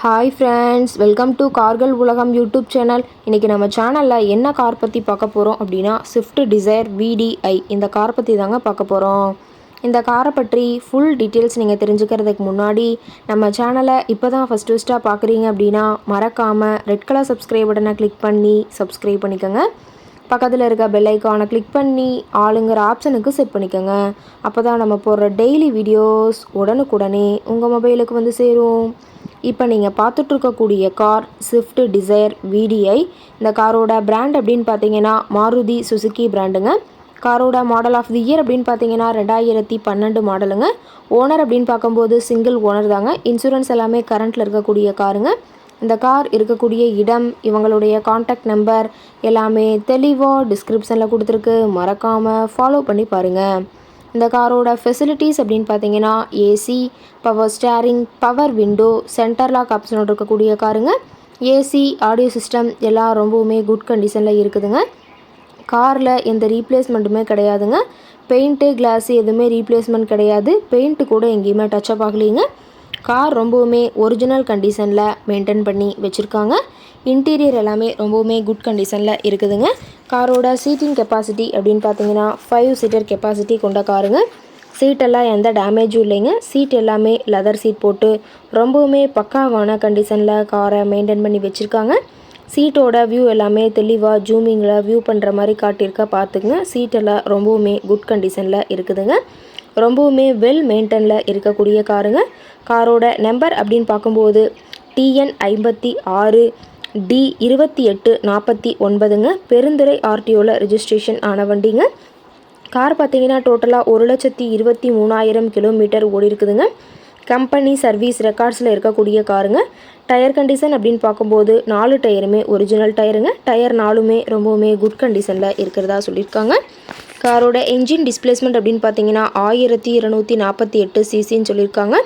Hi friends, welcome to கார்கள் உலகம் YouTube channel. இன்றைக்கி நம்ம சேனலில் என்ன கார் பற்றி பார்க்க போகிறோம் அப்படின்னா ஸ்விஃப்ட் டிசைர் VDI இந்த கார் பற்றி தாங்க பார்க்க போகிறோம். இந்த காரை பற்றி ஃபுல் டீட்டெயில்ஸ் நீங்கள் தெரிஞ்சுக்கிறதுக்கு முன்னாடி நம்ம சேனலை இப்போ தான் ஃபஸ்ட்டாக பார்க்குறீங்க அப்படின்னா மறக்காமல் ரெட் கலர் சப்ஸ்கிரைப் பட்டனை கிளிக் பண்ணி சப்ஸ்கிரைப் பண்ணிக்கோங்க. பக்கத்தில் இருக்க பெல் ஐக்கானை கிளிக் பண்ணி ஆளுங்கிற ஆப்ஷனுக்கு செட் பண்ணிக்கோங்க. அப்போ தான் நம்ம போடுற டெய்லி வீடியோஸ் உடனுக்குடனே உங்கள் மொபைலுக்கு வந்து சேரும். இப்போ நீங்கள் பார்த்துட்ருக்கக்கூடிய கார் ஸ்விஃப்ட் டிசைர் VDI. இந்த காரோட பிராண்ட் அப்படின்னு பார்த்தீங்கன்னா மாருதி சுசுகி பிராண்டுங்க. காரோட மாடல் ஆஃப் தி இயர் அப்படின்னு பார்த்தீங்கன்னா 2012 மாடலுங்க. ஓனர் அப்படின்னு பார்க்கும்போது சிங்கிள் ஓனர் தாங்க. இன்சூரன்ஸ் எல்லாமே கரண்ட்டில் இருக்கக்கூடிய காருங்க. இந்த கார் இருக்கக்கூடிய இடம், இவங்களுடைய காண்டாக்ட் நம்பர் எல்லாமே தெளிவாக டிஸ்கிரிப்ஷனில் கொடுத்துருக்கு. மறக்காமல் ஃபாலோ பண்ணி பாருங்கள். இந்த காரோட ஃபெசிலிட்டிஸ் அப்படின்னு பார்த்தீங்கன்னா AC, power steering, power window, center lock ஆப்ஷனோடு இருக்கக்கூடிய காருங்க. ஏசி, ஆடியோ சிஸ்டம் எல்லாம் ரொம்பவுமே குட் கண்டிஷனில் இருக்குதுங்க. காரில் எந்த ரீப்ளேஸ்மெண்ட்டுமே கிடையாதுங்க. பெயிண்ட்டு, கிளாஸு எதுவுமே ரீப்ளேஸ்மெண்ட் கிடையாது. பெயிண்ட்டு கூட எங்கேயுமே டச்சப் ஆகலைங்க. கார் ரொம்பவுமே ஒரிஜினல் கண்டிஷனில் மெயின்டைன் பண்ணி வச்சுருக்காங்க. இன்டீரியர் எல்லாமே ரொம்பவுமே குட் கண்டிஷனில் இருக்குதுங்க. காரோட சீட்டிங் கெப்பாசிட்டி அப்படின்னு பார்த்தீங்கன்னா 5 சீட்டர் கெப்பாசிட்டி கொண்ட காருங்க. சீட்டெல்லாம் எந்த டேமேஜும் இல்லைங்க. சீட் எல்லாமே லெதர் சீட் போட்டு ரொம்பவுமே பக்காவான கண்டிஷனில் காரை மெயின்டைன் பண்ணி வச்சுருக்காங்க. சீட்டோட வியூ எல்லாமே தெளிவாக ஜூமிங்கில் வியூ பண்ணுற மாதிரி காட்டியிருக்க பார்த்துக்குங்க. சீட்டெல்லாம் ரொம்பவுமே குட் கண்டிஷனில் இருக்குதுங்க. ரொம்பவுமே வெல் மெயின்டெனில் இருக்கக்கூடிய காருங்க. காரோட நம்பர் அப்படின்னு பார்க்கும்போது TN 56 D 2849ங்க. பெருந்துறை RTOவில் ரெஜிஸ்ட்ரேஷன் ஆன வண்டிங்க. கார் பார்த்தீங்கன்னா டோட்டலாக 1,23,000 கிலோமீட்டர் ஓடி இருக்குதுங்க. கம்பெனி சர்வீஸ் ரெக்கார்ட்ஸில் இருக்கக்கூடிய காருங்க. டயர் கண்டிஷன் அப்படின்னு பார்க்கும்போது 4 டயருமே ஒரிஜினல் டயருங்க. டயர் 4மே ரொம்பவுமே குட் கண்டிஷனில் இருக்கிறதா சொல்லியிருக்காங்க. காரோட என்ஜின் டிஸ்பிளேஸ்மெண்ட் அப்படின்னு பார்த்தீங்கன்னா 1248 சிசின்னு சொல்லியிருக்காங்க.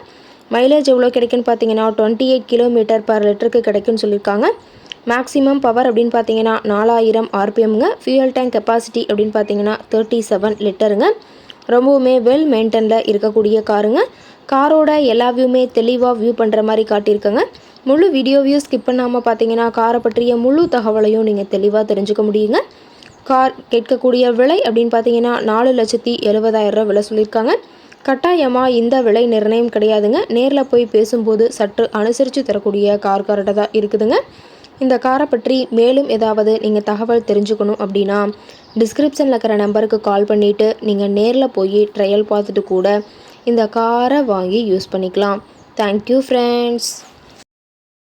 மைலேஜ் எவ்வளோ கிடைக்குன்னு பார்த்தீங்கன்னா 28 கிலோமீட்டர் பர் லிட்டருக்கு கிடைக்குன்னு சொல்லியிருக்காங்க. மேக்ஸிமம் பவர் அப்படின்னு பார்த்தீங்கன்னா 4000 RPMங்க. ஃபியூயல் டேங்க் கெப்பாசிட்டி அப்படின்னு பார்த்தீங்கன்னா 37 லிட்டருங்க. ரொம்பவுமே வெல் மெயின்டெனில் இருக்கக்கூடிய காருங்க. காரோட எல்லா வியூமே தெளிவாக வியூ பண்ணுற மாதிரி காட்டியிருக்கங்க. முழு வீடியோவையும் ஸ்கிப் பண்ணாமல் பார்த்தீங்கன்னா காரை பற்றிய முழு தகவலையும் நீங்கள் தெளிவாக தெரிஞ்சுக்க முடியுங்க. கார் கேட்கக்கூடிய விலை அப்படின்னு பார்த்தீங்கன்னா 4,70,000 விலை சொல்லியிருக்காங்க. கட்டாயமாக இந்த விலை நிர்ணயம் கிடையாதுங்க. நேரில் போய் பேசும்போது சற்று அனுசரித்து தரக்கூடிய கார்கிட்ட தான் இருக்குதுங்க. இந்த காரை பற்றி மேலும் ஏதாவது நீங்கள் தகவல் தெரிஞ்சுக்கணும் அப்படின்னா டிஸ்கிரிப்ஷனில் இருக்கிற நம்பருக்கு கால் பண்ணிவிட்டு நீங்கள் நேரில் போய் ட்ரையல் பார்த்துட்டு கூட இந்த காரை வாங்கி யூஸ் பண்ணிக்கலாம். Thank you friends.